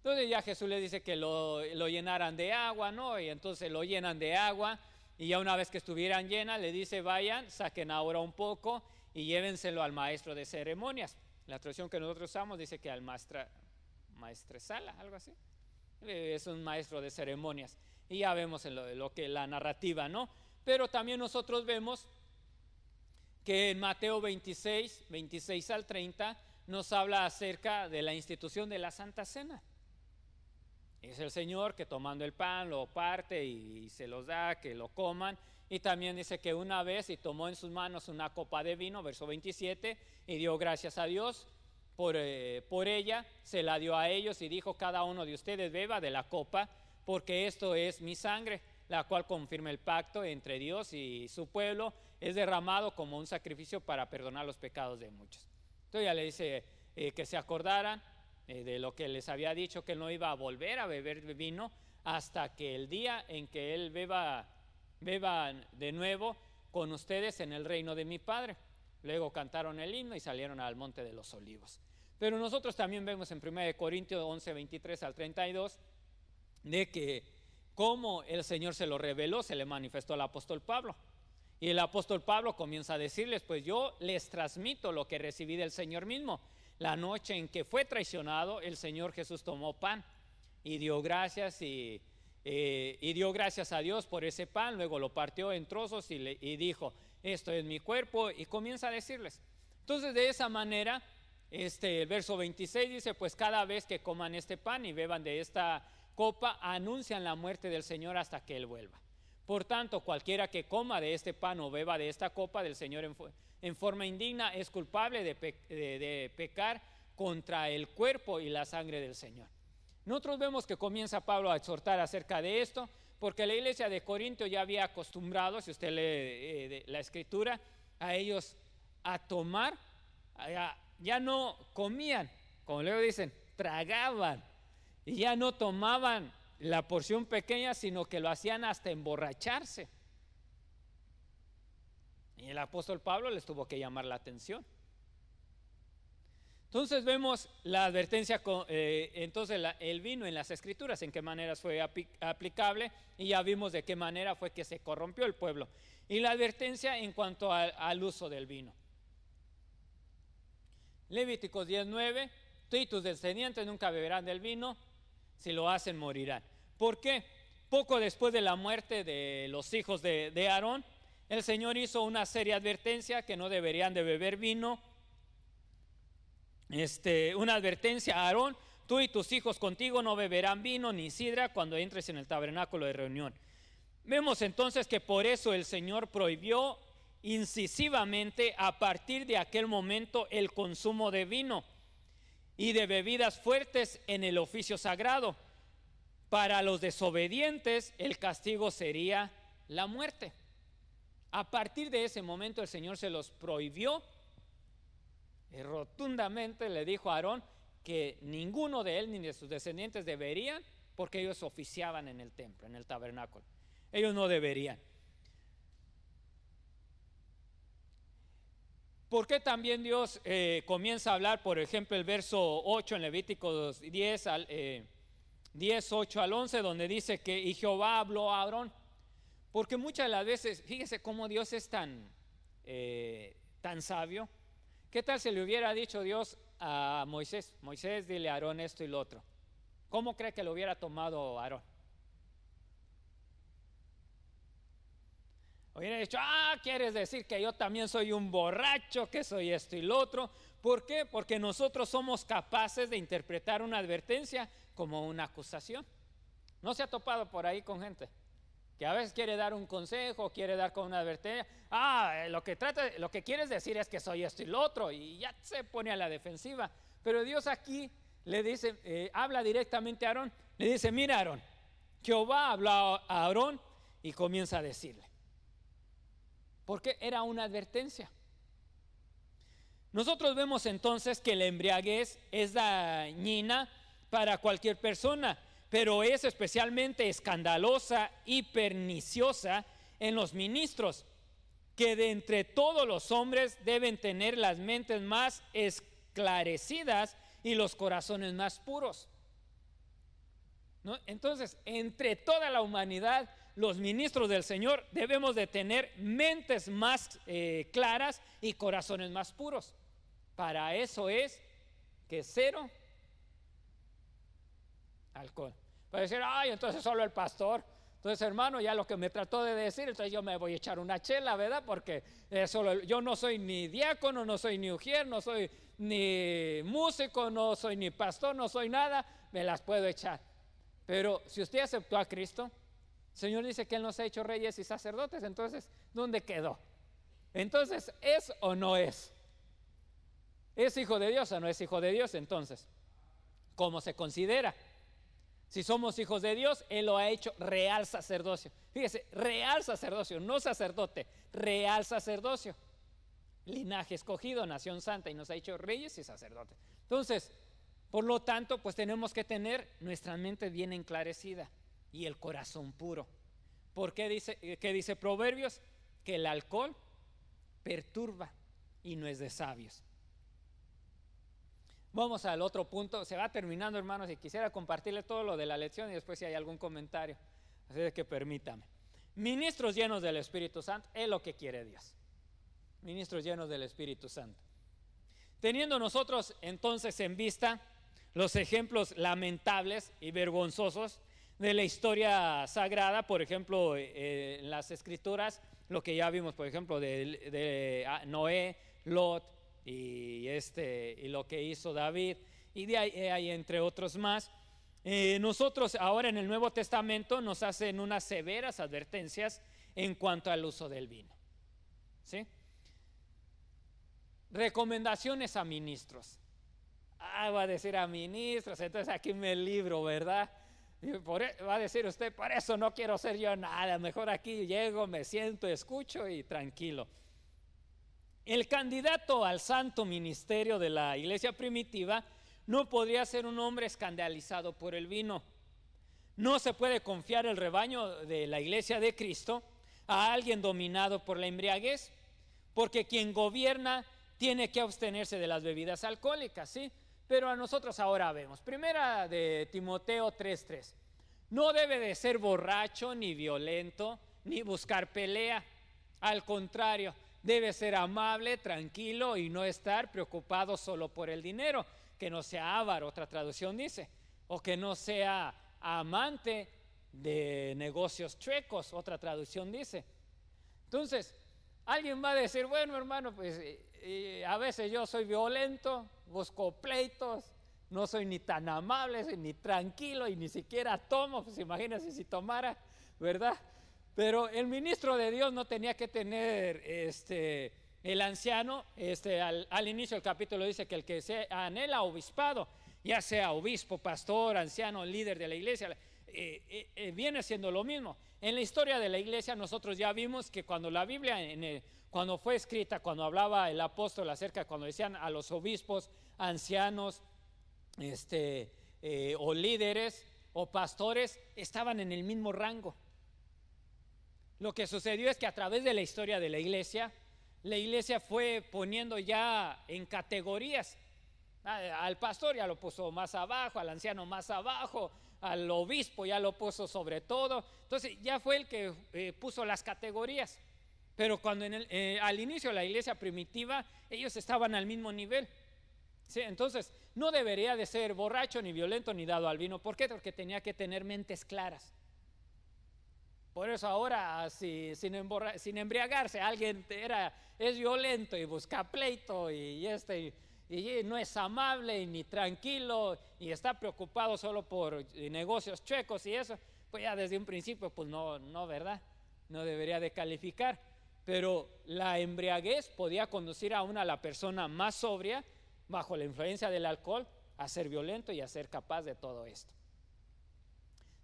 Entonces ya Jesús les dice que lo llenaran de agua, ¿no? Y entonces lo llenan de agua, y ya una vez que estuvieran llenas, le dice: vayan, saquen ahora un poco y llévenselo al maestro de ceremonias. La traducción que nosotros usamos dice que al maestresala, algo así. Es un maestro de ceremonias. Y ya vemos en lo que la narrativa, ¿no? Pero también nosotros vemos que en Mateo 26 al 30, nos habla acerca de la institución de la Santa Cena. Es el Señor que, tomando el pan, lo parte y se los da, que lo coman. Y también dice que una vez, y tomó en sus manos una copa de vino, verso 27, y dio gracias a Dios por ella, se la dio a ellos y dijo: cada uno de ustedes beba de la copa, porque esto es mi sangre, la cual confirma el pacto entre Dios y su pueblo, es derramado como un sacrificio para perdonar los pecados de muchos. Entonces ya le dice que se acordaran de lo que les había dicho, que él no iba a volver a beber vino hasta que el día en que él beba de nuevo con ustedes en el reino de mi Padre. Luego cantaron el himno y salieron al monte de los olivos. Pero nosotros también vemos en 1 Corintios 11, 23 al 32, de que como el Señor se lo reveló, se le manifestó al apóstol Pablo. Y el apóstol Pablo comienza a decirles: pues yo les transmito lo que recibí del Señor mismo. La noche en que fue traicionado, el Señor Jesús tomó pan y dio gracias dio gracias a Dios por ese pan. Luego lo partió en trozos y dijo: esto es mi cuerpo, y comienza a decirles. Entonces de esa manera, el verso 26 dice: pues cada vez que coman este pan y beban de esta copa, anuncian la muerte del Señor hasta que Él vuelva. Por tanto, cualquiera que coma de este pan o beba de esta copa del Señor en forma indigna es culpable de pecar contra el cuerpo y la sangre del Señor. Nosotros vemos que comienza Pablo a exhortar acerca de esto, porque la iglesia de Corinto ya había acostumbrado, si usted lee la escritura, a ellos a tomar, ya no comían, como luego dicen, tragaban, y ya no tomaban la porción pequeña, sino que lo hacían hasta emborracharse. Y el apóstol Pablo les tuvo que llamar la atención. Entonces vemos la advertencia, entonces el vino en las escrituras, en qué maneras fue aplicable, y ya vimos de qué manera fue que se corrompió el pueblo. Y la advertencia en cuanto al uso del vino. Levíticos 19: tú y tus descendientes nunca beberán del vino, si lo hacen morirán. ¿Por qué? Poco después de la muerte de los hijos de Aarón, el Señor hizo una seria advertencia que no deberían de beber vino. Una advertencia a Aarón: tú y tus hijos contigo no beberán vino ni sidra cuando entres en el tabernáculo de reunión. Vemos entonces que por eso el Señor prohibió incisivamente a partir de aquel momento el consumo de vino y de bebidas fuertes en el oficio sagrado. Para los desobedientes el castigo sería la muerte. A partir de ese momento el Señor se los prohibió. Y rotundamente le dijo a Aarón que ninguno de él ni de sus descendientes deberían, porque ellos oficiaban en el templo, en el tabernáculo. Ellos no deberían. ¿Por qué también Dios comienza a hablar, por ejemplo, el verso 8 en Levítico 10, 8 al 11, donde dice que y Jehová habló a Aarón? Porque muchas de las veces, fíjese cómo Dios es tan sabio. ¿Qué tal si le hubiera dicho Dios a Moisés: Moisés, dile a Aarón esto y lo otro? ¿Cómo cree que lo hubiera tomado Aarón? Hubiera dicho: ¿quieres decir que yo también soy un borracho, que soy esto y lo otro? ¿Por qué? Porque nosotros somos capaces de interpretar una advertencia como una acusación. ¿No se ha topado por ahí con gente que a veces quiere dar un consejo, quiere dar con una advertencia? Lo que quieres decir es que soy esto y lo otro, y ya se pone a la defensiva. Pero Dios aquí le dice, habla directamente a Aarón, le dice: mira, Aarón, Jehová habló a Aarón, y comienza a decirle, porque era una advertencia. Nosotros vemos entonces que la embriaguez es dañina para cualquier persona, pero es especialmente escandalosa y perniciosa en los ministros, que de entre todos los hombres deben tener las mentes más esclarecidas y los corazones más puros. ¿no? Entonces, entre toda la humanidad, los ministros del Señor debemos de tener mentes más claras y corazones más puros. Para eso es que cero alcohol. Para decir, ay, entonces solo el pastor. Entonces, hermano, ya lo que me trató de decir, entonces yo me voy a echar una chela, ¿verdad? Porque yo no soy ni diácono, no soy ni ujier, no soy ni músico, no soy ni pastor, no soy nada, me las puedo echar. Pero si usted aceptó a Cristo, el Señor dice que Él nos ha hecho reyes y sacerdotes, entonces, ¿dónde quedó? Entonces, ¿es o no es? ¿Es hijo de Dios o no es hijo de Dios? Entonces, ¿cómo se considera? Si somos hijos de Dios, Él lo ha hecho real sacerdocio. Fíjese, real sacerdocio, no sacerdote, real sacerdocio. Linaje escogido, nación santa, y nos ha hecho reyes y sacerdotes. Entonces, por lo tanto, pues tenemos que tener nuestra mente bien enclarecida y el corazón puro. ¿Por qué dice Proverbios? Que el alcohol perturba y no es de sabios. Vamos al otro punto, se va terminando, hermanos, y quisiera compartirle todo lo de la lección y después si hay algún comentario, así de que permítame. Ministros llenos del Espíritu Santo es lo que quiere Dios. Ministros llenos del Espíritu Santo. Teniendo nosotros entonces en vista los ejemplos lamentables y vergonzosos de la historia sagrada, por ejemplo, en las Escrituras, lo que ya vimos, por ejemplo, de Noé, Lot, y lo que hizo David, y de ahí entre otros más. Nosotros ahora en el Nuevo Testamento nos hacen unas severas advertencias en cuanto al uso del vino, ¿sí? Recomendaciones a ministros. Va a decir a ministros, entonces aquí me libro, ¿verdad? Va a decir usted, por eso no quiero ser yo nada, mejor aquí llego, me siento, escucho y tranquilo. El candidato al santo ministerio de la iglesia primitiva no podría ser un hombre escandalizado por el vino. No se puede confiar el rebaño de la iglesia de Cristo a alguien dominado por la embriaguez, porque quien gobierna tiene que abstenerse de las bebidas alcohólicas, ¿sí? Pero a nosotros ahora vemos, primera de Timoteo 3:3, no debe de ser borracho ni violento ni buscar pelea, al contrario, debe ser amable, tranquilo y no estar preocupado solo por el dinero, que no sea avaro, otra traducción dice, o que no sea amante de negocios chuecos, otra traducción dice. Entonces, alguien va a decir, bueno, hermano, pues a veces yo soy violento, busco pleitos, no soy ni tan amable, ni tranquilo y ni siquiera tomo, pues imagínense si tomara, ¿verdad? Pero el ministro de Dios no tenía que tener, el anciano, al inicio del capítulo dice que el que se anhela obispado, ya sea obispo, pastor, anciano, líder de la iglesia, viene siendo lo mismo. En la historia de la iglesia nosotros ya vimos que cuando la Biblia, cuando fue escrita, cuando hablaba el apóstol acerca, cuando decían a los obispos, ancianos, o líderes o pastores, estaban en el mismo rango. Lo que sucedió es que a través de la historia de la iglesia fue poniendo ya en categorías. Al pastor ya lo puso más abajo, al anciano más abajo, al obispo ya lo puso sobre todo. Entonces ya fue el que puso las categorías. Pero cuando al inicio de la iglesia primitiva ellos estaban al mismo nivel, ¿sí? Entonces no debería de ser borracho ni violento ni dado al vino. ¿Por qué? Porque tenía que tener mentes claras. Por eso ahora sin embriagarse alguien es violento y busca pleito y no es amable ni tranquilo y está preocupado solo por negocios chuecos y eso, pues ya desde un principio pues no, ¿verdad? No debería de calificar. Pero la embriaguez podía conducir a la persona más sobria bajo la influencia del alcohol a ser violento y a ser capaz de todo esto.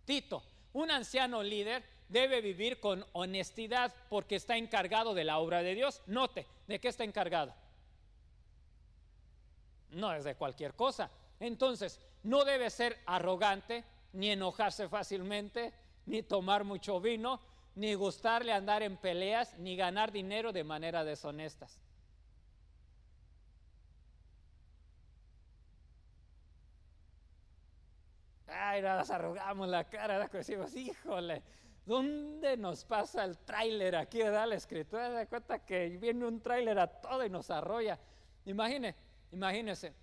Tito, un anciano líder debe vivir con honestidad porque está encargado de la obra de Dios. Note, ¿de qué está encargado? No es de cualquier cosa. Entonces, no debe ser arrogante, ni enojarse fácilmente, ni tomar mucho vino, ni gustarle andar en peleas, ni ganar dinero de manera deshonestas. ay, nos arrugamos la cara, ¿verdad? Decimos, híjole, ¿dónde nos pasa el tráiler aquí, verdad? La escritura se da cuenta que viene un tráiler a todo y nos arrolla. Imagínense,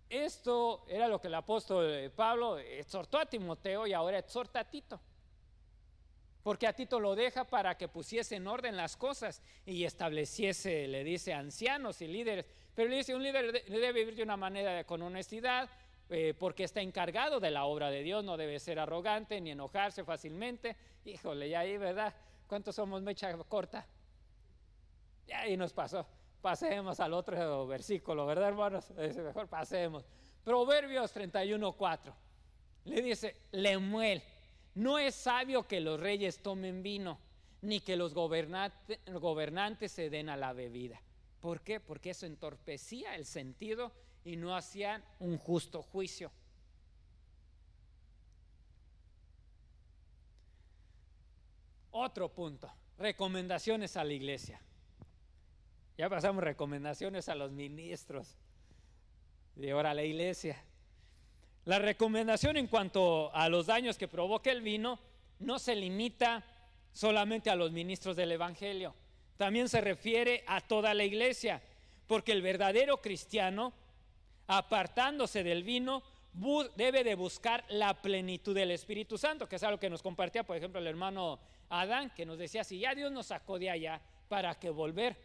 esto era lo que el apóstol Pablo exhortó a Timoteo y ahora exhorta a Tito. Porque a Tito lo deja para que pusiese en orden las cosas y estableciese, le dice, ancianos y líderes. Pero le dice, un líder debe vivir de una manera con honestidad, porque está encargado de la obra de Dios, no debe ser arrogante ni enojarse fácilmente. Híjole, y ahí, ¿verdad? ¿Cuántos somos mecha corta? Y ahí nos pasó. Pasemos al otro versículo, ¿verdad, hermanos? Mejor pasemos. Proverbios 31:4. Le dice, Lemuel, no es sabio que los reyes tomen vino, ni que los gobernantes se den a la bebida. ¿Por qué? Porque eso entorpecía el sentido y no hacían un justo juicio. Otro punto, recomendaciones a la iglesia. Ya pasamos recomendaciones a los ministros y ahora a la iglesia. La recomendación en cuanto a los daños que provoca el vino no se limita solamente a los ministros del evangelio, también se refiere a toda la iglesia, porque el verdadero cristiano, apartándose del vino, debe de buscar la plenitud del Espíritu Santo, que es algo que nos compartía, por ejemplo, el hermano Adán, que nos decía, si ya Dios nos sacó de allá, ¿para qué volver?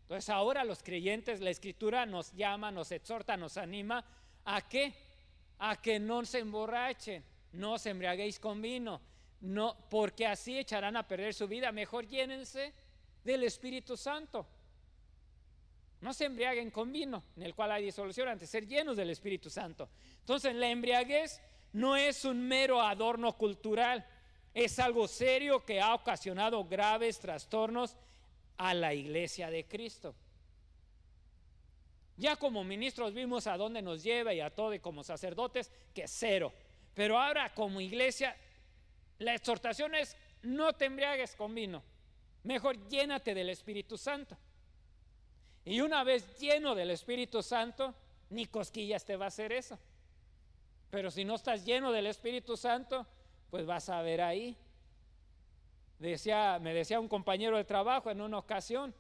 Entonces ahora los creyentes, la Escritura nos llama, nos exhorta, nos anima ¿a qué? A que no se emborrachen, no os embriaguéis con vino, no, porque así echarán a perder su vida. Mejor llénense del Espíritu Santo. No se embriaguen con vino, en el cual hay disolución, antes de ser llenos del Espíritu Santo. Entonces la embriaguez no es un mero adorno cultural, es algo serio que ha ocasionado graves trastornos a la iglesia de Cristo. Ya como ministros vimos a dónde nos lleva y a todo, y como sacerdotes que cero. Pero ahora como iglesia la exhortación es no te embriagues con vino, mejor llénate del Espíritu Santo. Y una vez lleno del Espíritu Santo, ni cosquillas te va a hacer eso. Pero si no estás lleno del Espíritu Santo, pues vas a ver ahí. Me decía un compañero de trabajo en una ocasión,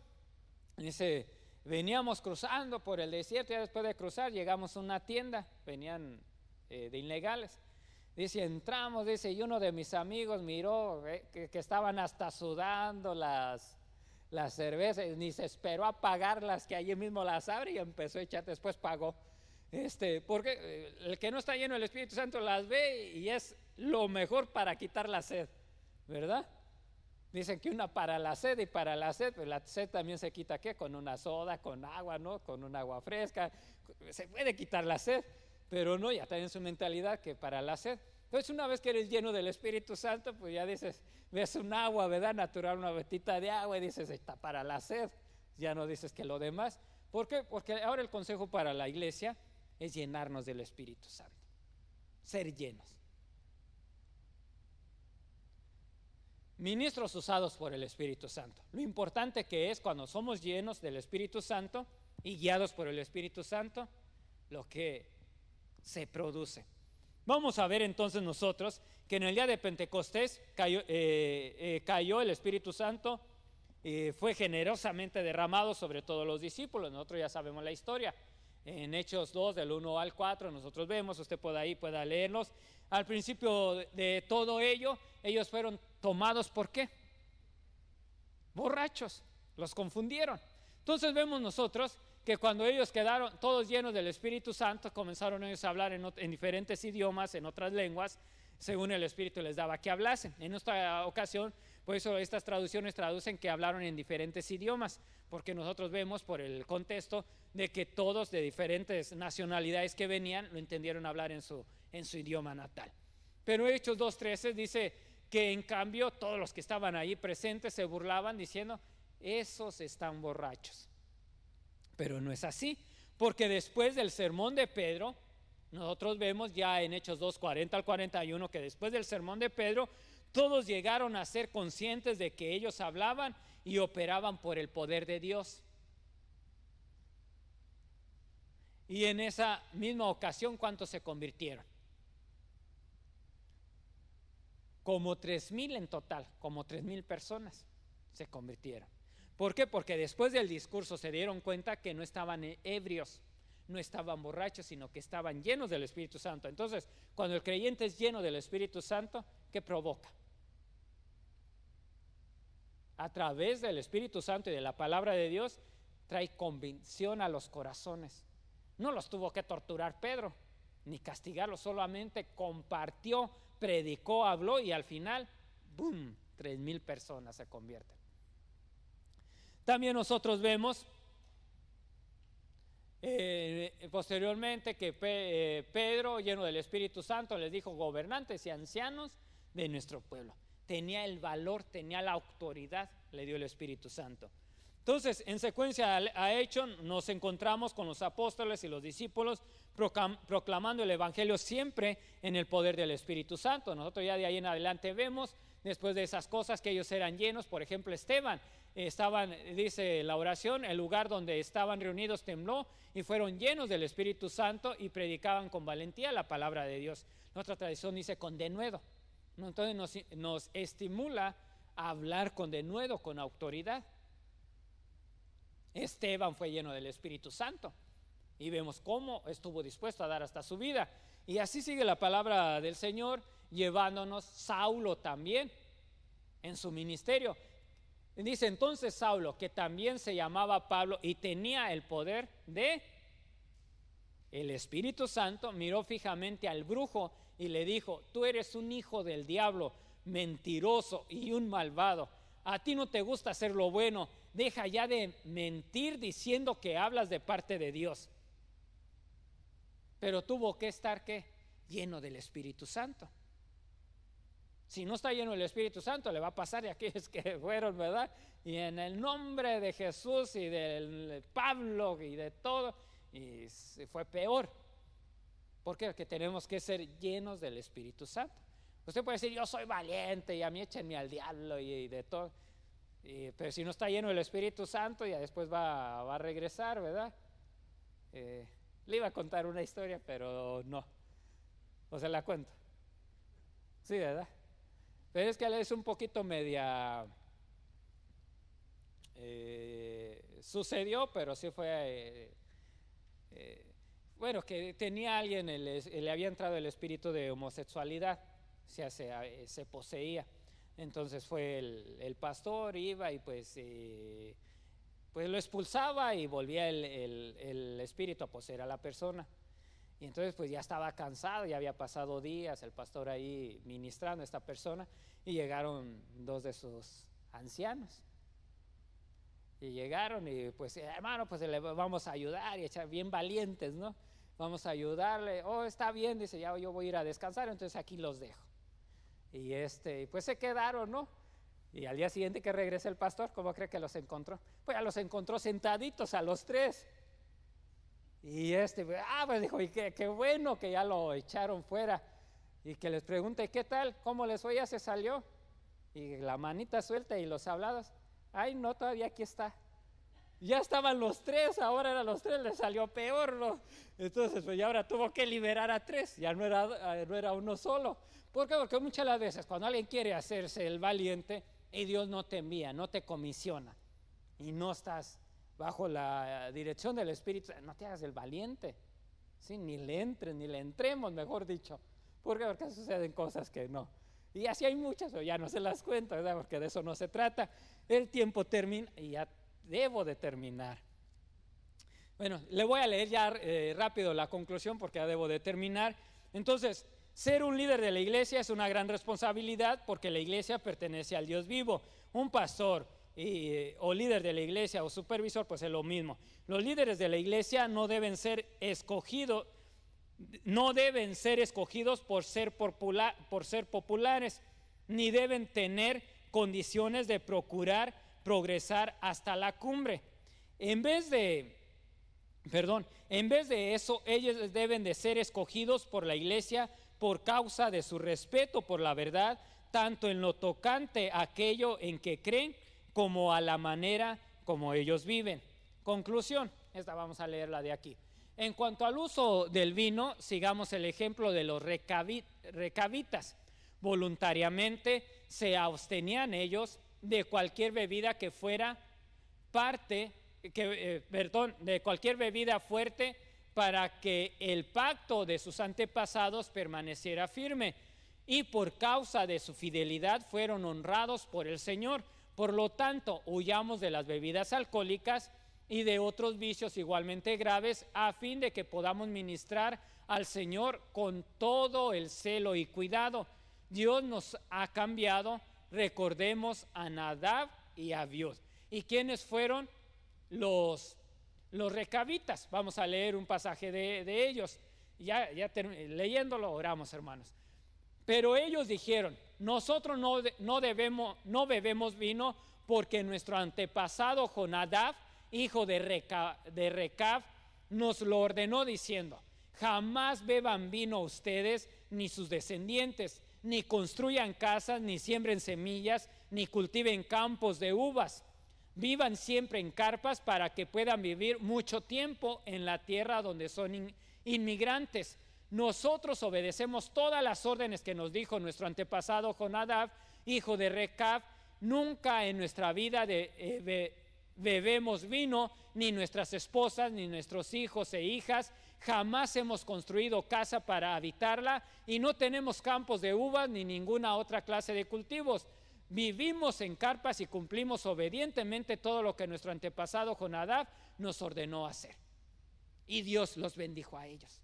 dice, veníamos cruzando por el desierto y después de cruzar llegamos a una tienda, venían de ilegales. Dice, entramos, dice, y uno de mis amigos miró que estaban hasta sudando las cervezas, ni se esperó a pagarlas, que allí mismo las abre y empezó a echar, después pagó. Porque el que no está lleno del Espíritu Santo las ve y es lo mejor para quitar la sed, ¿verdad? Dicen que una para la sed y para la sed, pues la sed también se quita, ¿qué? Con una soda, con agua, ¿no? Con un agua fresca, se puede quitar la sed, pero no, ya traen su mentalidad que para la sed. Entonces una vez que eres lleno del Espíritu Santo, pues ya dices, ves un agua, ¿verdad? Natural, una gotita de agua y dices, está para la sed, ya no dices que lo demás. ¿Por qué? Porque ahora el consejo para la iglesia es llenarnos del Espíritu Santo, ser llenos. Ministros usados por el Espíritu Santo. Lo importante que es cuando somos llenos del Espíritu Santo y guiados por el Espíritu Santo, lo que se produce. Vamos a ver entonces nosotros que en el día de Pentecostés cayó el Espíritu Santo, fue generosamente derramado sobre todos los discípulos. Nosotros ya sabemos la historia. En Hechos 2, del 1 al 4, nosotros vemos, usted pueda leerlos. Al principio de todo ello, ellos fueron tomados, ¿por qué? Borrachos, los confundieron. Entonces vemos nosotros que cuando ellos quedaron todos llenos del Espíritu Santo, comenzaron ellos a hablar en diferentes idiomas, en otras lenguas, según el Espíritu les daba que hablasen. En esta ocasión, por eso estas traducciones traducen que hablaron en diferentes idiomas, porque nosotros vemos por el contexto de que todos de diferentes nacionalidades que venían lo entendieron hablar en su idioma natal. Pero Hechos 2:13 dice que en cambio todos los que estaban ahí presentes se burlaban diciendo, esos están borrachos. Pero no es así, porque después del sermón de Pedro, nosotros vemos ya en Hechos 2:40 al 41 que después del sermón de Pedro, todos llegaron a ser conscientes de que ellos hablaban y operaban por el poder de Dios. Y en esa misma ocasión, ¿cuántos se convirtieron? como 3,000 en total, como 3,000 personas se convirtieron. ¿Por qué? Porque después del discurso se dieron cuenta que no estaban ebrios, no estaban borrachos, sino que estaban llenos del Espíritu Santo. Entonces, cuando el creyente es lleno del Espíritu Santo, ¿qué provoca? A través del Espíritu Santo y de la palabra de Dios, trae convicción a los corazones. No los tuvo que torturar Pedro, ni castigarlos, solamente compartió, predicó, habló y al final, ¡boom!, 3,000 personas se convierten. También nosotros vemos posteriormente que Pedro, lleno del Espíritu Santo, les dijo: gobernantes y ancianos de nuestro pueblo. Tenía el valor, tenía la autoridad, le dio el Espíritu Santo. Entonces, en secuencia a Hechos, nos encontramos con los apóstoles y los discípulos proclamando el Evangelio siempre en el poder del Espíritu Santo. Nosotros ya de ahí en adelante vemos, después de esas cosas, que ellos eran llenos. Por ejemplo, Esteban, dice la oración, el lugar donde estaban reunidos tembló y fueron llenos del Espíritu Santo y predicaban con valentía la palabra de Dios. Nuestra tradición dice con denuedo. Entonces nos estimula a hablar con denuedo, con autoridad. Esteban fue lleno del Espíritu Santo y vemos cómo estuvo dispuesto a dar hasta su vida. Y así sigue la palabra del Señor, llevándonos. Saulo también en su ministerio. Dice entonces Saulo, que también se llamaba Pablo y tenía el poder de el Espíritu Santo, miró fijamente al brujo y le dijo: tú eres un hijo del diablo, mentiroso y un malvado. A ti no te gusta hacer lo bueno, deja ya de mentir diciendo que hablas de parte de Dios. Pero tuvo que estar ¿qué? Lleno del Espíritu Santo. Si no está lleno del Espíritu Santo, le va a pasar a aquellos que fueron, ¿verdad? Y en el nombre de Jesús y de Pablo y de todo, y se fue peor. ¿Por qué? Porque tenemos que ser llenos del Espíritu Santo. Usted puede decir: yo soy valiente y a mí échenme al diablo y de todo. Pero si no está lleno del Espíritu Santo, ya después va a regresar, ¿verdad? Le iba a contar una historia, pero no. O se la cuento. Sí, ¿verdad? Pero es que es un poquito media... sucedió, pero sí fue... bueno, que tenía alguien, le había entrado el espíritu de homosexualidad, se poseía. Entonces fue el pastor, iba y pues lo expulsaba y volvía el espíritu a poseer a la persona. Y entonces pues ya estaba cansado, ya había pasado días el pastor ahí ministrando a esta persona, y llegaron dos de sus ancianos. Y llegaron y pues: hermano, pues le vamos a ayudar, y echar bien valientes, ¿no? Vamos a ayudarle. Oh, está bien, dice, ya yo voy a ir a descansar, entonces aquí los dejo. Y pues se quedaron, ¿no? Y al día siguiente que regresa el pastor, ¿cómo cree que los encontró? Pues ya los encontró sentaditos a los tres. Y pues dijo: y qué bueno que ya lo echaron fuera. Y que les pregunte: ¿qué tal? ¿Cómo les fue? Ya se salió. Y la manita suelta y los hablados: ay, no, todavía aquí está. Ya estaban los tres, ahora eran los tres, les salió peor, ¿no? Entonces pues ya ahora tuvo que liberar a tres, ya no era uno solo. ¿Por qué? Porque muchas las veces cuando alguien quiere hacerse el valiente y Dios no te envía, no te comisiona y no estás bajo la dirección del Espíritu, no te hagas el valiente, ¿sí? Ni le entremos, mejor dicho. ¿Por qué? Porque suceden cosas que no. Y así hay muchas, pero ya no se las cuento, ¿verdad? Porque de eso no se trata. El tiempo termina y ya debo de terminar. Bueno, le voy a leer ya rápido la conclusión porque ya debo de terminar. Entonces, ser un líder de la iglesia es una gran responsabilidad porque la iglesia pertenece al Dios vivo. Un pastor o líder de la iglesia o supervisor, pues es lo mismo. Los líderes de la iglesia no deben ser escogidos por ser populares, ni deben tener condiciones de procurar progresar hasta la cumbre. En vez de eso, ellos deben de ser escogidos por la iglesia por causa de su respeto por la verdad, tanto en lo tocante a aquello en que creen como a la manera como ellos viven. Conclusión, esta vamos a leerla de aquí. En cuanto al uso del vino, sigamos el ejemplo de los recabitas. Voluntariamente se abstenían ellos de cualquier bebida que fuera de cualquier bebida fuerte, para que el pacto de sus antepasados permaneciera firme, y por causa de su fidelidad fueron honrados por el Señor. Por lo tanto, huyamos de las bebidas alcohólicas y de otros vicios igualmente graves, a fin de que podamos ministrar al Señor con todo el celo y cuidado. Dios nos ha cambiado. Recordemos a Nadab y a Abiud. ¿Y quiénes fueron los recabitas? Vamos a leer un pasaje de ellos. Leyéndolo, oramos, hermanos. Pero ellos dijeron: nosotros no bebemos vino, porque nuestro antepasado Jonadab, hijo de Recab, nos lo ordenó diciendo: jamás beban vino ustedes ni sus descendientes, ni construyan casas, ni siembren semillas, ni cultiven campos de uvas. Vivan siempre en carpas, para que puedan vivir mucho tiempo en la tierra donde son inmigrantes. Nosotros obedecemos todas las órdenes que nos dijo nuestro antepasado Jonadab, hijo de Recab. Nunca en nuestra vida bebemos vino, ni nuestras esposas, ni nuestros hijos e hijas. Jamás hemos construido casa para habitarla, y no tenemos campos de uvas ni ninguna otra clase de cultivos. Vivimos en carpas y cumplimos obedientemente todo lo que nuestro antepasado Jonadab nos ordenó hacer. Y Dios los bendijo a ellos,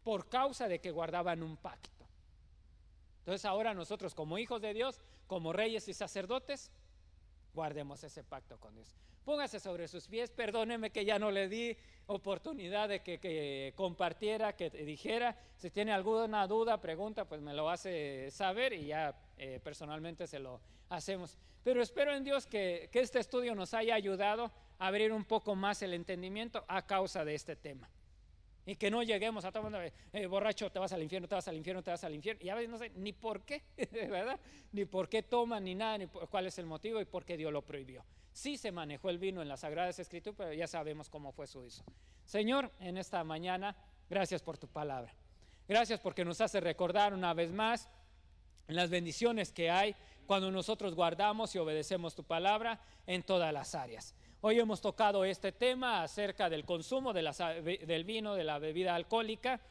por causa de que guardaban un pacto. Entonces ahora nosotros, como hijos de Dios, como reyes y sacerdotes, guardemos ese pacto con Dios. Póngase sobre sus pies. Perdóneme que ya no le di oportunidad de que compartiera, que dijera. Si tiene alguna duda, pregunta, pues me lo hace saber, y ya personalmente se lo hacemos. Pero espero en Dios que este estudio nos haya ayudado a abrir un poco más el entendimiento a causa de este tema. Y que no lleguemos a todo el mundo: borracho, te vas al infierno, te vas al infierno, te vas al infierno. Y a veces no sé ni por qué, ¿verdad? Ni por qué toman, ni nada, ni cuál es el motivo y por qué Dios lo prohibió. Sí se manejó el vino en las Sagradas Escrituras, pero ya sabemos cómo fue su uso. Señor, en esta mañana, gracias por tu palabra. Gracias porque nos hace recordar una vez más las bendiciones que hay cuando nosotros guardamos y obedecemos tu palabra en todas las áreas. Hoy hemos tocado este tema acerca del consumo del vino, de la bebida alcohólica,